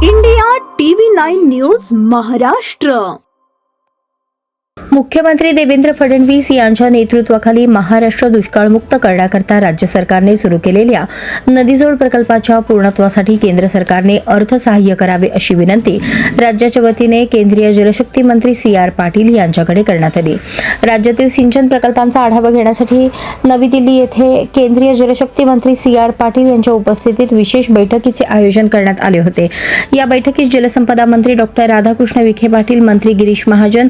India TV 9 news Maharashtra. मुख्यमंत्री देवेंद्र फडणवीस यांच्या नेतृत्वाखाली महाराष्ट्र दुष्काळमुक्त करण्याकरता राज्य सरकारने सुरू केलेल्या नदीजोड प्रकल्पाच्या पूर्णत्वासाठी केंद्र सरकारने अर्थसहाय्य करावे अशी विनंती राज्याच्या वतीने केंद्रीय जलशक्ती मंत्री CR पाटील यांच्याकडे करण्यात आली. राज्यातील सिंचन प्रकल्पांचा आढावा घेण्यासाठी नवी दिल्ली येथे केंद्रीय जलशक्ती मंत्री CR पाटील यांच्या उपस्थितीत विशेष बैठकीचे आयोजन करण्यात आले होते. या बैठकीस जलसंपदा मंत्री डॉक्टर राधाकृष्ण विखे पाटील, मंत्री गिरीश महाजन,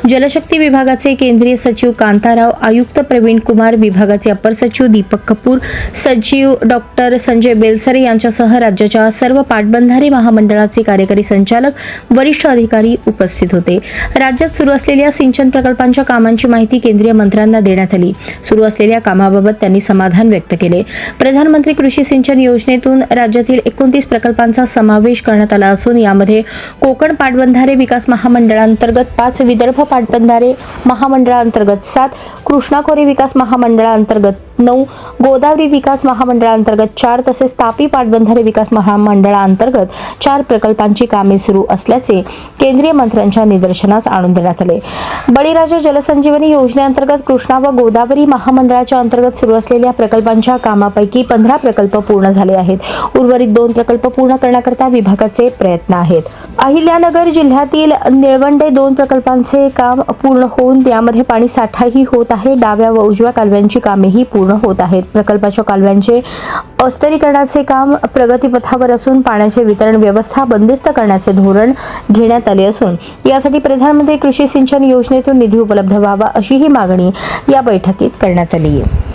जलशक्ती विभागाचे केंद्रीय सचिव कांताराव, आयुक्त प्रवीण कुमार, विभागाचे अपर सचिव दीपक कपूर, सचिव डॉक्टर संजय बेलसरे यांच्यासह राज्याच्या सर्व पाटबंधारे महामंडळाचे कार्यकारी संचालक, वरिष्ठ अधिकारी उपस्थित होते. राज्यात सुरू असलेल्या सिंचन प्रकल्पांच्या कामांची माहिती केंद्रीय मंत्र्यांना देण्यात आली. सुरू असलेल्या कामाबाबत त्यांनी समाधान व्यक्त केले. प्रधानमंत्री कृषी सिंचन योजनेतून राज्यातील 29 प्रकल्पांचा समावेश करण्यात आला असून यामध्ये कोकण पाटबंधारे विकास महामंडळांतर्गत 5, विदर्भ पाटबंधारे महामंडळांतर्गत 7, कृष्णा खोरे विकास महामंडळांतर्गत 9, गोदावरी विकास महामंडळांतर्गत 4 तसेच तापी पाटबंधारे विकास महामंडळांतर्गत 4 प्रकल्पांची कामे सुरू असल्याचे केंद्रीय मंत्र्यांच्या निदर्शनास आणून देण्यात आले. बळीराजा जलसंजीवनी योजनेअंतर्गत कृष्णा व गोदावरी महामंडळाच्या अंतर्गत सुरू असलेल्या प्रकल्पांच्या कामापैकी 15 प्रकल्प पूर्ण झाले आहेत. उर्वरित 2 प्रकल्प पूर्ण करण्याकरता विभागाचे प्रयत्न आहेत. अहिल्यानगर जिल्ह्यातील निळवंडे 2 प्रकल्पांचे काम पूर्ण होऊन त्यामध्ये पाणी साठाही होत आहे. डाव्या व उजव्या कालव्यांची कामेही पूर्ण होत आहेत. प्रकल्पाच्या कालव्यांचे अस्तरीकरणाचे काम प्रगतीपथावर असून पाण्याचे वितरण व्यवस्था बंदिस्त करण्याचे धोरण घेण्यात आले असून यासाठी प्रधानमंत्री कृषी सिंचन योजनेतून निधी उपलब्ध व्हावा अशीही मागणी या बैठकीत करण्यात आली आहे.